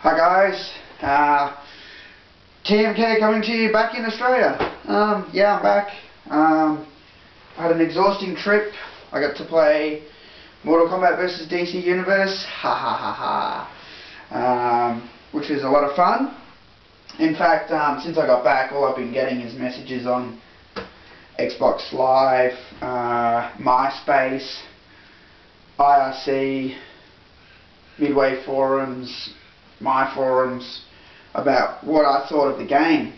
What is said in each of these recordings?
Hi guys, TMK coming to you back in Australia. Yeah, I'm back. I had an exhausting trip. I got to play Mortal Kombat vs DC Universe, which was a lot of fun. In fact, since I got back, all I've been getting is messages on Xbox Live, MySpace, IRC, Midway forums, my forums, about what I thought of the game,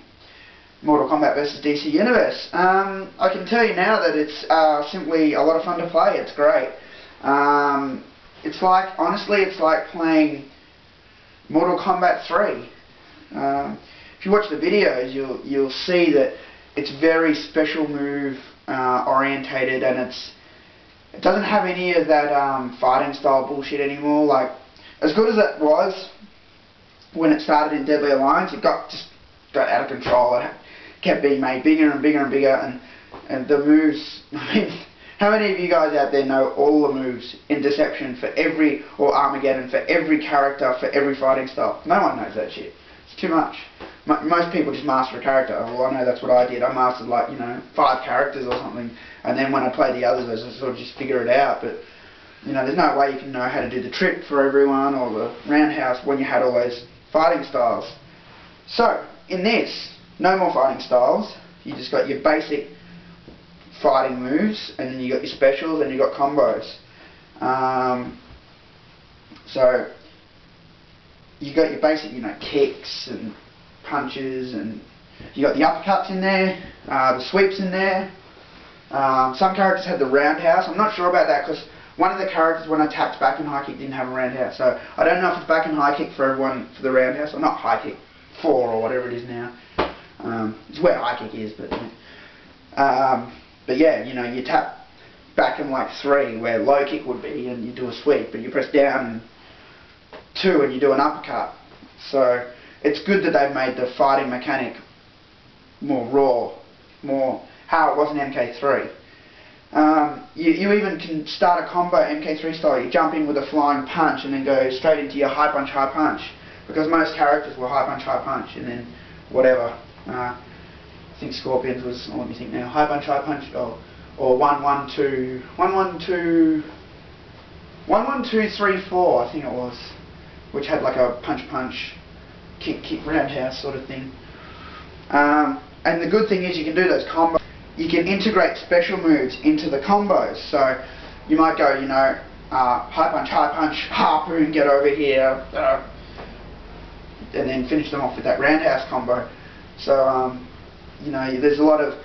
Mortal Kombat vs DC Universe. I can tell you now that it's simply a lot of fun to play. It's great. It's like, honestly, it's like playing Mortal Kombat 3. If you watch the videos, you'll see that it's very special move orientated, and it doesn't have any of that fighting style bullshit anymore. Like, as good as it was when it started in Deadly Alliance, it just got out of control. It kept being made bigger and bigger and bigger, and the moves, I mean, how many of you guys out there know all the moves in Deception for every, or Armageddon, for every character, for every fighting style? No one knows that shit. It's too much. Most people just master a character. Well, I know that's what I did. I mastered, like, 5 characters or something, and then when I played the others, I just sort of just figure it out. But there's no way you can know how to do the trip for everyone or the roundhouse when you had all those fighting styles. So, in this, no more fighting styles. You just got your basic fighting moves, and then you got your specials, and you got combos. So, you got your basic, kicks and punches, and you got the uppercuts in there, the sweeps in there. Some characters had the roundhouse. I'm not sure about that, because one of the characters, when I tapped back and high kick, didn't have a roundhouse. So I don't know if it's back and high kick for everyone for the roundhouse, or not high kick 4 or whatever it is now. It's where high kick is, but yeah, you tap back and like 3 where low kick would be, and you do a sweep, but you press down and 2 and you do an uppercut. So it's good that they've made the fighting mechanic more raw, more how it was in MK3. You even can start a combo MK3 style. You jump in with a flying punch and then go straight into your high punch, because most characters were high punch, and then whatever. I think Scorpion's was, let me think now, high punch, or 1-1-2, 1-1-2-3-4, I think it was, which had like a punch, kick, roundhouse sort of thing. And the good thing is you can do those combos. You can integrate special moves into the combos. So you might go, high punch, harpoon, get over here, and then finish them off with that roundhouse combo. So there's a lot of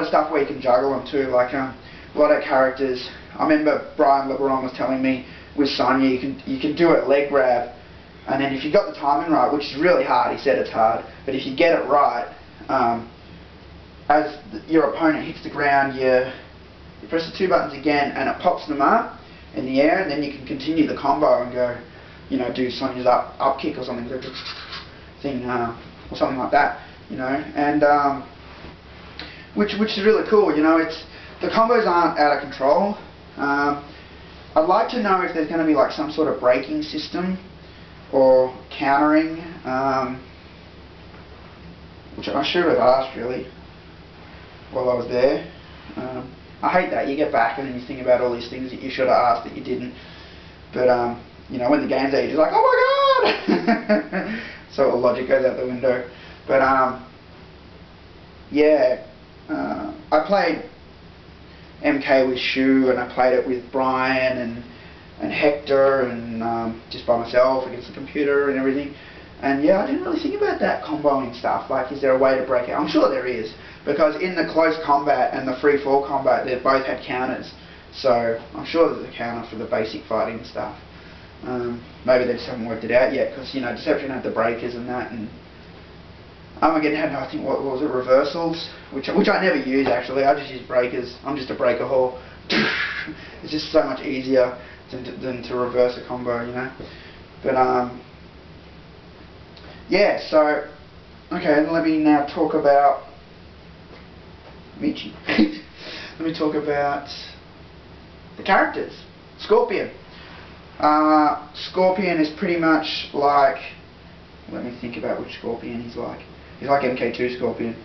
stuff where you can juggle them too. Like a lot of characters. I remember Brian LeBron was telling me with Sonya, you can do a leg grab, and then if you got the timing right, which is really hard, he said it's hard, but if you get it right, as your opponent hits the ground, you press the 2 buttons again, and it pops them up in the air, and then you can continue the combo and go, do Sonya's up kick or something, thing, or something like that, and which is really cool. It's the combos aren't out of control. I'd like to know if there's going to be like some sort of braking system or countering, which I should have asked really while I was there. I hate that. You get back and then you think about all these things that you should have asked that you didn't. But when the game's out, you're just like, oh my god! So all logic goes out the window. But yeah, I played MK with Shu, and I played it with Brian and Hector, and just by myself against the computer and everything. And yeah, I didn't really think about that comboing stuff. Like, is there a way to break it? I'm sure there is, because in the close combat and the free-fall combat, they both had counters. So I'm sure there's a counter for the basic fighting stuff. Maybe they just haven't worked it out yet, because Deception had the breakers and that, and Armageddon had, I think, what was it, reversals, which I never use actually. I just use breakers. I'm just a breaker whore. It's just so much easier than to reverse a combo, But yeah, so okay, let me now talk about Michi. Let me talk about the characters. Scorpion. Scorpion is pretty much like let me think about which Scorpion he's like. He's like MK2 Scorpion.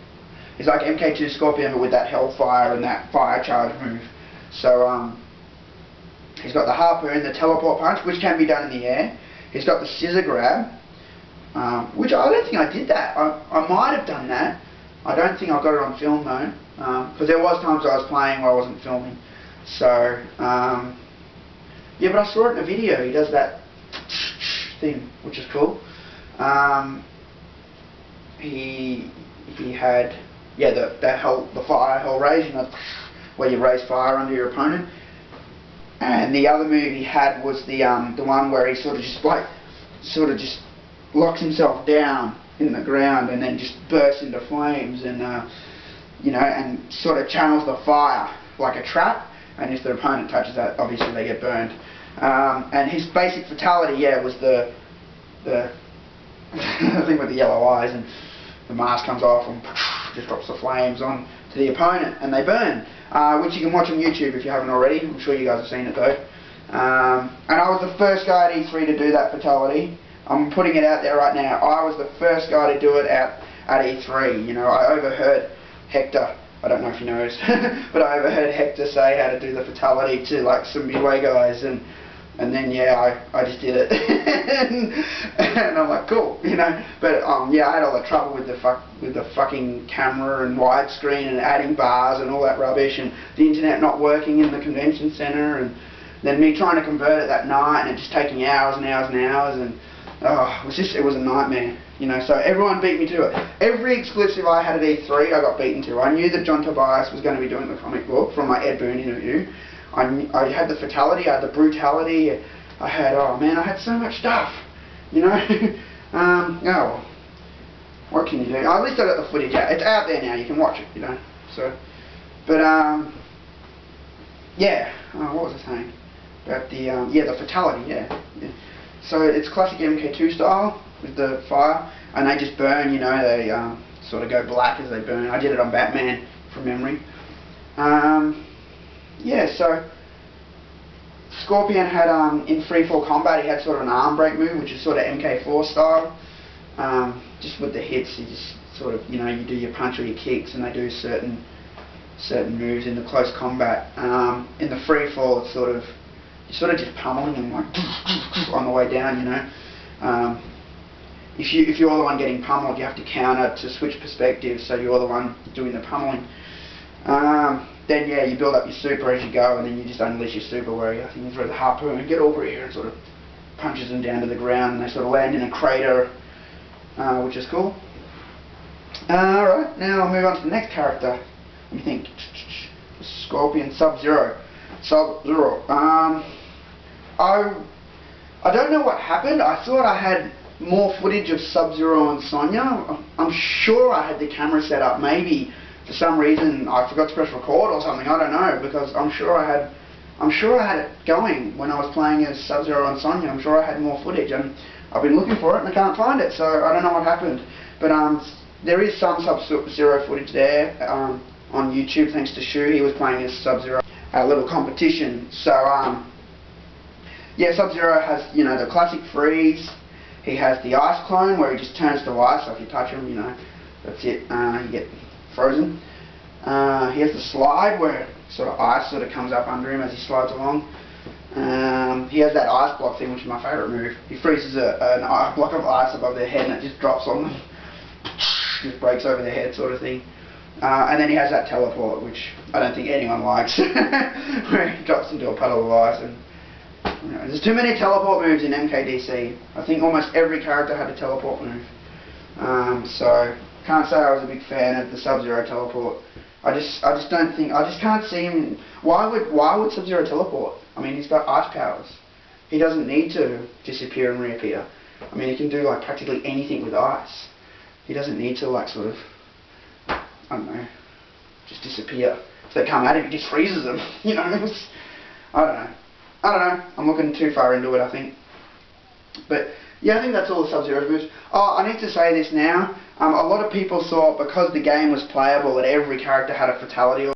He's like MK2 Scorpion, but with that Hellfire and that Fire Charge move. So, he's got the Harpoon, the Teleport Punch, which can be done in the air. He's got the Scissor Grab, which I don't think I did that. I might have done that. I don't think I got it on film though, because there was times I was playing where I wasn't filming. So, yeah, but I saw it in a video. He does that thing, which is cool. He had, yeah, the fire hell raise, you know, where you raise fire under your opponent. And the other move he had was the one where he sort of just locks himself down in the ground and then just bursts into flames, and you know, and sort of channels the fire like a trap. And if the opponent touches that, obviously they get burned. And his basic fatality, yeah, was the thing with the yellow eyes, and the mask comes off and just drops the flames on to the opponent and they burn, which you can watch on YouTube if you haven't already. I'm sure you guys have seen it though. And I was the first guy at E3 to do that fatality. I'm putting it out there right now. I was the first guy to do it at E3. You know, I overheard Hector, I don't know if he knows, but I overheard Hector say how to do the fatality to like some Midway guys, and then yeah, I just did it, and I'm like, cool, you know. But yeah, I had all the trouble with the fucking camera and widescreen and adding bars and all that rubbish, and the internet not working in the convention center, and then me trying to convert it that night, and it just taking hours and hours and hours, and it was a nightmare, you know. So everyone beat me to it. Every exclusive I had at E3, I got beaten to. I knew that John Tobias was going to be doing the comic book from my Ed Boon interview. I had the fatality, I had the brutality, I had, oh man, I had so much stuff, you know. Oh well, what can you do? At least I got the footage out. It's out there now, you can watch it, you know. So, but yeah, what was I saying? About the, yeah, the fatality, yeah. So it's classic MK2 style with the fire, and they just burn, you know, they sort of go black as they burn. I did it on Batman from memory. Yeah, so Scorpion had, in free-fall combat, he had sort of an arm break move, which is sort of MK4 style. Just with the hits, you just sort of, you know, you do your punch or your kicks, and they do certain moves in the close combat. In the free-fall, it's sort of, you're sort of just pummeling them like on the way down, you know. If you're the one getting pummeled, you have to counter to switch perspectives, so you're the one doing the pummeling. Then yeah, you build up your super as you go, and then you just unleash your super where I think you throw the harpoon and get over here and sort of punches them down to the ground, and they sort of land in a crater, which is cool. Alright, now I'll move on to the next character. Let me think. Scorpion, Sub-Zero. Sub-Zero. I don't know what happened. I thought I had more footage of Sub-Zero and Sonya. I'm sure I had the camera set up. Maybe for some reason I forgot to press record or something. I don't know, because I'm sure I had it going when I was playing as Sub-Zero and Sonya. I'm sure I had more footage, and I've been looking for it and I can't find it. So I don't know what happened. But there is some Sub-Zero footage there on YouTube, thanks to Shu. He was playing as Sub-Zero at a little competition. So yeah, Sub-Zero has, you know, the classic freeze. He has the ice clone where he just turns to ice, so if you touch him, you know, that's it, you get frozen. He has the slide where sort of ice sort of comes up under him as he slides along. He has that ice block thing, which is my favourite move. He freezes a block of ice above their head and it just drops on them. Just breaks over their head sort of thing. And then he has that teleport, which I don't think anyone likes, where he drops into a puddle of ice. And you know, there's too many teleport moves in MKDC. I think almost every character had a teleport move. So can't say I was a big fan of the Sub-Zero teleport. I just can't see him. Why would Sub-Zero teleport? I mean, he's got ice powers. He doesn't need to disappear and reappear. I mean, he can do like practically anything with ice. He doesn't need to like sort of, I don't know, just disappear. If they come at him, he just freezes them. You know, I don't know. I'm looking too far into it, I think. But yeah, I think that's all the Sub-Zero moves. Oh, I need to say this now. A lot of people thought because the game was playable that every character had a fatality.